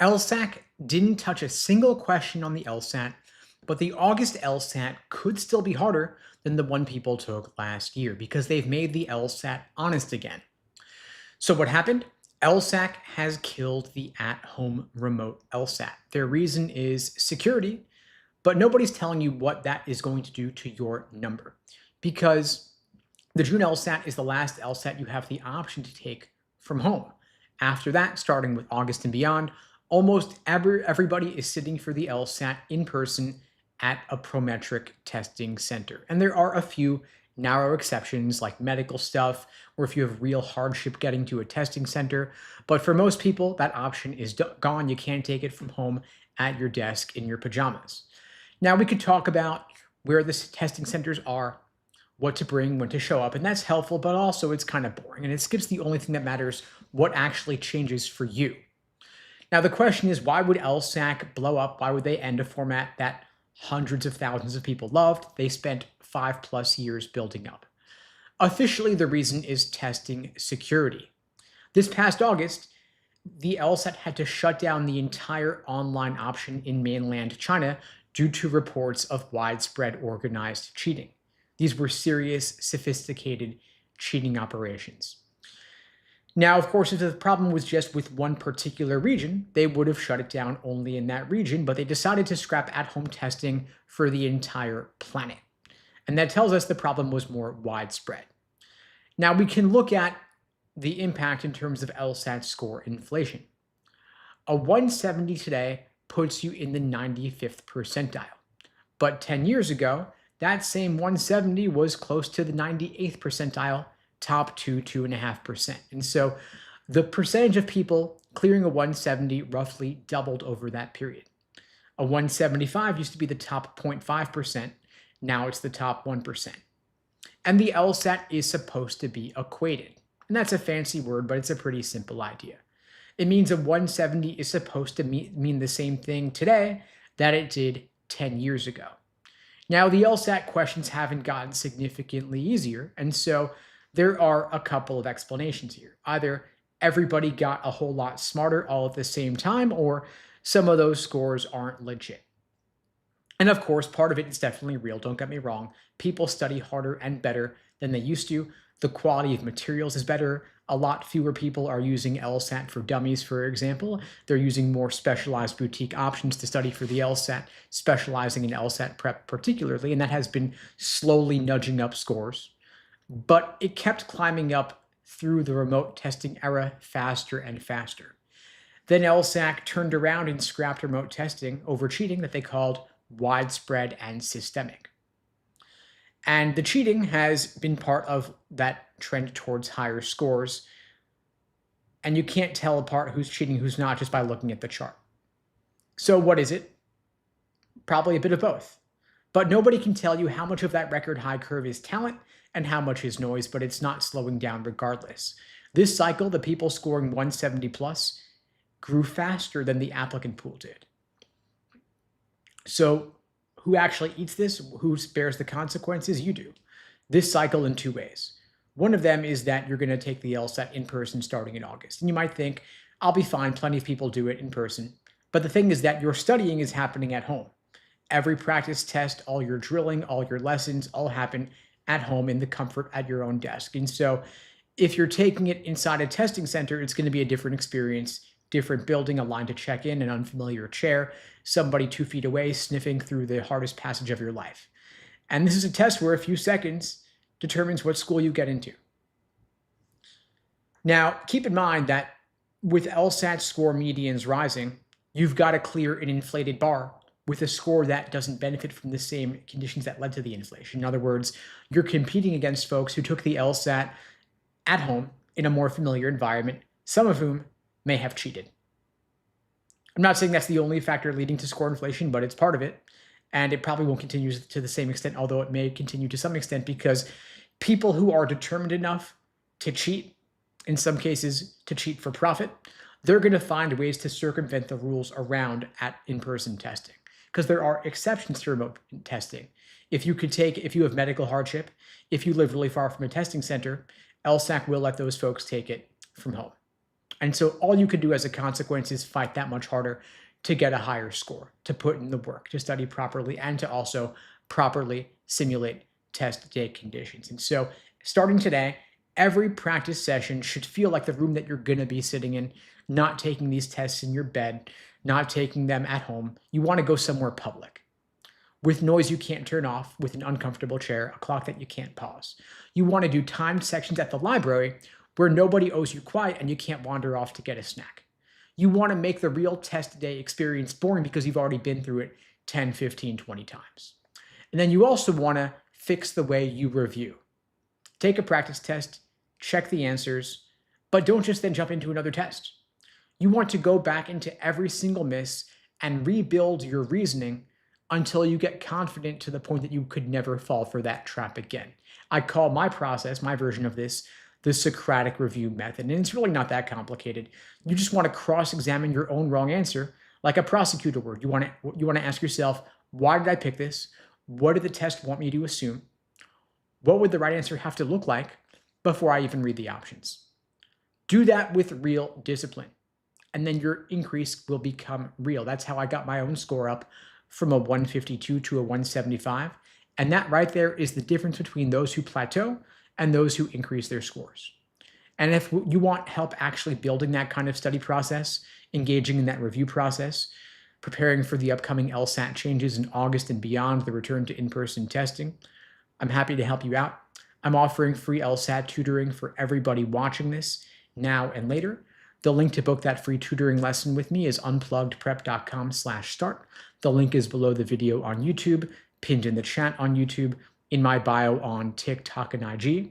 LSAC didn't touch a single question on the LSAT, but the August LSAT could still be harder than the one people took last year because they've made the LSAT honest again. So what happened? LSAC has killed the at-home remote LSAT. Their reason is security, but nobody's telling you what that is going to do to your number because the June LSAT is the last LSAT you have the option to take from home. After that, starting with August and beyond, almost everybody is sitting for the LSAT in person at a Prometric testing center. And there are a few narrow exceptions like medical stuff or if you have real hardship getting to a testing center. But for most people, that option is gone. You can't take it from home at your desk in your pajamas. Now we could talk about where the testing centers are, what to bring, when to show up, and that's helpful, but also it's kind of boring and it skips the only thing that matters, what actually changes for you. Now the question is, why would LSAC blow up? Why would they end a format that hundreds of thousands of people loved? They spent 5+ years building up. Officially, the reason is testing security. This past August, the LSAT had to shut down the entire online option in mainland China due to reports of widespread organized cheating. These were serious, sophisticated cheating operations. Now, of course, if the problem was just with one particular region, they would have shut it down only in that region, but they decided to scrap at-home testing for the entire planet. And that tells us the problem was more widespread. Now, we can look at the impact in terms of LSAT score inflation. A 170 today puts you in the 95th percentile. But 10 years ago, that same 170 was close to the 98th percentile, top 2.5%. And so the percentage of people clearing a 170 roughly doubled over that period. A 175 used to be the top 0.5%. Now it's the top 1%. And the LSAT is supposed to be equated. And that's a fancy word, but it's a pretty simple idea. It means a 170 is supposed to mean the same thing today that it did 10 years ago. Now, the LSAT questions haven't gotten significantly easier, and so there are a couple of explanations here. Either everybody got a whole lot smarter all at the same time, or some of those scores aren't legit. And of course, part of it is definitely real, don't get me wrong. People study harder and better than they used to. The quality of materials is better. A lot fewer people are using LSAT for dummies, for example. They're using more specialized boutique options to study for the LSAT, specializing in LSAT prep particularly, and that has been slowly nudging up scores. But it kept climbing up through the remote testing era faster and faster. Then LSAC turned around and scrapped remote testing over cheating that they called widespread and systemic. And the cheating has been part of that trend towards higher scores. And you can't tell apart who's cheating, who's not, just by looking at the chart. So what is it? Probably a bit of both. But nobody can tell you how much of that record high curve is talent and how much is noise, but it's not slowing down regardless. This cycle, the people scoring 170 plus grew faster than the applicant pool did. So who actually eats this? Who bears the consequences? You do. This cycle in two ways. One of them is that you're going to take the LSAT in person starting in August. And you might think, I'll be fine, plenty of people do it in person. But the thing is that your studying is happening at home. Every practice test, all your drilling, all your lessons, all happen at home in the comfort at your own desk. And so if you're taking it inside a testing center, it's going to be a different experience, different building, a line to check in, an unfamiliar chair, somebody 2 feet away sniffing through the hardest passage of your life. And this is a test where a few seconds determines what school you get into. Now, keep in mind that with LSAT score medians rising, you've got to clear an inflated bar with a score that doesn't benefit from the same conditions that led to the inflation. In other words, you're competing against folks who took the LSAT at home in a more familiar environment, some of whom may have cheated. I'm not saying that's the only factor leading to score inflation, but it's part of it. And it probably won't continue to the same extent, although it may continue to some extent, because people who are determined enough to cheat, in some cases to cheat for profit, they're going to find ways to circumvent the rules around at in-person testing. Because there are exceptions to remote testing. If you have medical hardship, if you live really far from a testing center, LSAC will let those folks take it from home. And so all you could do as a consequence is fight that much harder to get a higher score, to put in the work, to study properly, and to also properly simulate test day conditions. And so starting today, every practice session should feel like the room that you're going to be sitting in, not taking these tests in your bed, not taking them at home. You want to go somewhere public with noise you can't turn off, with an uncomfortable chair, a clock that you can't pause. You want to do timed sections at the library where nobody owes you quiet and you can't wander off to get a snack. You want to make the real test day experience boring because you've already been through it 10, 15, 20 times. And then you also want to fix the way you review. Take a practice test, check the answers, but don't just then jump into another test. You want to go back into every single miss and rebuild your reasoning until you get confident to the point that you could never fall for that trap again. I call my process, my version of this, the Socratic review method. And it's really not that complicated. You just want to cross-examine your own wrong answer like a prosecutor would. You want to ask yourself, why did I pick this? What did the test want me to assume? What would the right answer have to look like before I even read the options? Do that with real discipline, and then your increase will become real. That's how I got my own score up from a 152 to a 175. And that right there is the difference between those who plateau and those who increase their scores. And if you want help actually building that kind of study process, engaging in that review process, preparing for the upcoming LSAT changes in August and beyond, the return to in-person testing, I'm happy to help you out. I'm offering free LSAT tutoring for everybody watching this now and later. The link to book that free tutoring lesson with me is unpluggedprep.com/start. The link is below the video on YouTube, pinned in the chat on YouTube, in my bio on TikTok and IG.